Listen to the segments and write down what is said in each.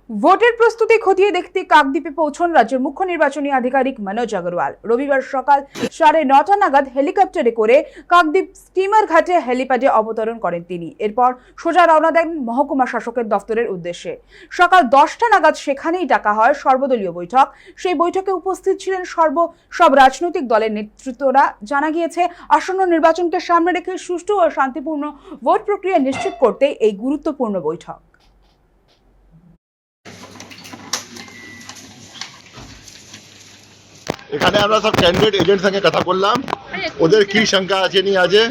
ভোটের প্রস্তুতি খতিয়ে দেখতে কাকদ্বীপে পৌঁছন রাজ্যের মুখ্য নির্বাচনী আধিকারিক মনোজ আগরওয়াল। রবিবার সকাল 9:30 নাগাদ হেলিকপ্টারে করে কাকদ্বীপ স্টিমার ঘাটে হেলিপ্যাডে অবতরণ করেন তিনি। এরপর সোজা রওনা দেন মহকুমা শাসকের দফতরের উদ্দেশ্যে। সকাল 10টা নাগাদ সেখানেই ডাকা হয় সর্বদলীয় বৈঠক। সেই বৈঠকে উপস্থিত ছিলেন সব রাজনৈতিক দলের নেতৃত্বরা। জানা গিয়েছে, আসন্ন নির্বাচনকে সামনে রেখে সুষ্ঠু ও শান্তিপূর্ণ ভোট প্রক্রিয়া নিশ্চিত করতে এই গুরুত্বপূর্ণ বৈঠক। এখানে আমরা সব ক্যান্ডিডেট এজেন্ট সঙ্গে কথা বললাম, ওদের কি শঙ্কা আছে নি আছে,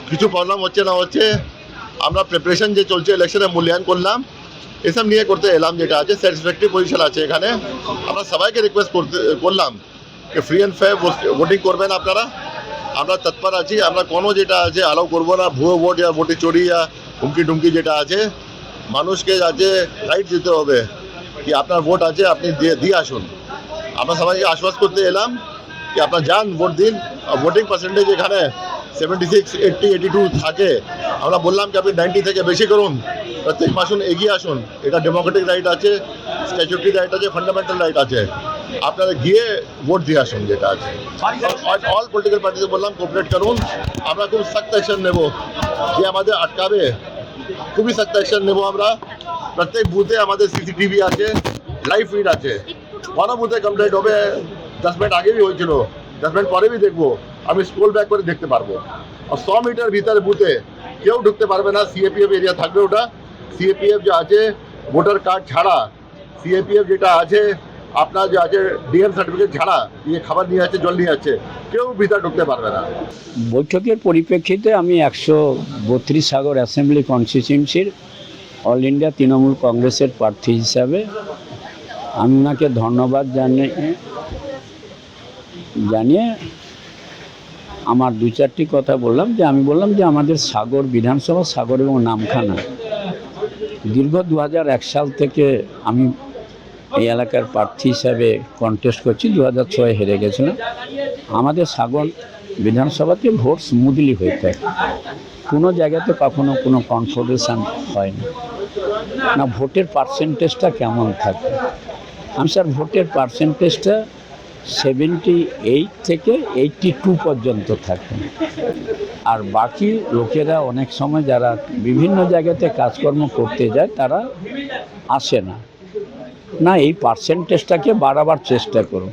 কিছু প্রবলেম হচ্ছে না হচ্ছে, আমরা প্রিপারেশন যে চলছে ইলেকশনে মূল্যায়ন করলাম, এসব নিয়ে করতে এলাম। যেটা আছে স্যাটিসফ্যাক্টরি পজিশন আছে এখানে। আমরা সবাইকে রিকোয়েস্ট করলাম যে ফ্রি অ্যান্ড ফেয়ার ভোটিং করবেন আপনারা। আমরা তৎপর আছি, আমরা কোনো যেটা আছে অ্যালাউ করবো না, ভুয়ো ভোট या ভোটে চুরি या হুমকি টুমকি যেটা আছে। মানুষকে আছে রাইট দিতে হবে কি আপনার ভোট আছে আপনি দিয়ে আসুন। আমরা সবাইকে আশ্বাস করতে এলাম কি আপনারা যান, ভোট দিন। ভোটিং পার্সেন্টেজ এখানে 76, 80, 82 থাকে। আমরা বললাম কি আপনি 90 থেকে বেশি করুন, প্রত্যেক আসুন, এগিয়ে আসুন। এটা ডেমোক্রেটিক রাইট আছে, স্ট্যাচুটরি রাইট আছে, ফান্ডামেন্টাল রাইট আছে। আপনারা গিয়ে ভোট দিয়ে আসুন যেটা আছে। অল পলিটিক্যাল পার্টিতে বললাম কোঅপারেট করুন। আমরা খুব সখ্ত অ্যাকশন নেব, যে আমাদের আটকাবে খুবই সখ্ত অ্যাকশন নেব আমরা। প্রত্যেক বুথে আমাদের সিসিটিভি আছে, লাইভ ফিড আছে। কোনো বুথে কমপ্লেন্ট হবে, 10 মিনিট আগে भी হয়েছিল, 10 মিনিট পরে भी দেখবো, আমি স্ক্রোল ব্যাক করে দেখতে পারবো। আর 100 মিটার ভিতরে বুথে কেউ ঢুকতে পারবে না। সিএপিএফ এরিয়া থাকবে, ওটা সিএপিএফ যে আছে ভোটার কার্ড ছাড়া, সিএপিএফ যেটা আছে আপনার যে আছে ডিএম সার্টিফিকেট ছাড়া, ইয়ে খাবার নিয়ে আছে, জল নিয়ে আছে, কেউ ভিতরে ঢুকতে পারবে না। বৈঠকের পরিপ্রেক্ষিতে আমি 132 সাগর অ্যাসেম্বলি কনস্টিটিউয়েন্সির অল ইন্ডিয়া তৃণমূল কংগ্রেসের প্রার্থী হিসাবে আমি ওনাকে ধন্যবাদ জানিয়ে আমার 2-4টি কথা বললাম। আমি বললাম যে আমাদের সাগর বিধানসভা, সাগর এবং নামখানা দীর্ঘ 2001 সাল থেকে আমি এই এলাকার প্রার্থী হিসাবে কন্টেস্ট করছি। 2006 হেরে গেছিলাম। আমাদের সাগর বিধানসভাতে ভোট স্মুথলি হয়ে থাকে, কোনো জায়গাতে কখনো কোনো কনফারেশন হয় না। ভোটের পার্সেন্টেজটা কেমন থাকে? আমি স্যার ভোটের পার্সেন্টেজটা 78 থেকে 82 পর্যন্ত থাকে। আর বাকি লোকেরা অনেক সময় যারা বিভিন্ন জায়গাতে কাজকর্ম করতে যায় তারা আসে না। এই পার্সেন্টেজটাকে বাড়াবার চেষ্টা করুন,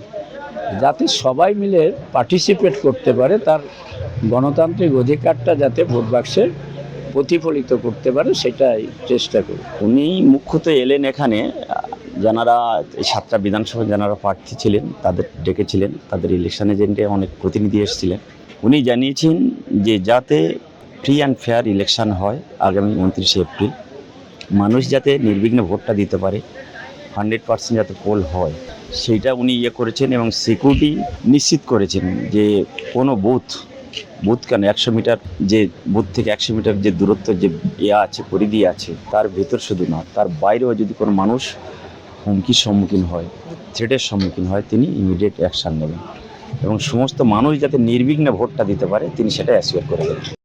যাতে সবাই মিলে পার্টিসিপেট করতে পারে, তার গণতান্ত্রিক অধিকারটা যাতে ভোট বাক্সে প্রতিফলিত করতে পারে, সেটাই চেষ্টা করুন। উনি মুখ্যত এলেন এখানে, যারা 7টা বিধানসভা যারা প্রার্থী ছিলেন তাদের ডেকেছিলেন, তাদের ইলেকশন এজেন্টে অনেক প্রতিনিধি এসেছিলেন। উনি জানিয়েছেন যে যাতে ফ্রি অ্যান্ড ফেয়ার ইলেকশন হয় আগামী 29 এপ্রিল, মানুষ যাতে নির্বিঘ্নে ভোটটা দিতে পারে, 100% যাতে পোল হয়, সেইটা উনি করেছেন। এবং সিকিউরিটি নিশ্চিত করেছেন যে কোনো বুথ কেন 100 মিটার, যে বুথ থেকে 100 মিটার যে দূরত্ব যে আছে, পরিধি আছে, তার ভেতর শুধু না, তার বাইরেও যদি কোনো মানুষ হুমকির সম্মুখীন হয়, থ্রেটের সম্মুখীন হয়, তিনি ইমিডিয়েট অ্যাকশান নেবেন এবং সমস্ত মানুষ যাতে নির্বিঘ্নে ভোটটা দিতে পারে তিনি সেটা অ্যাসিওর করে দেবেন।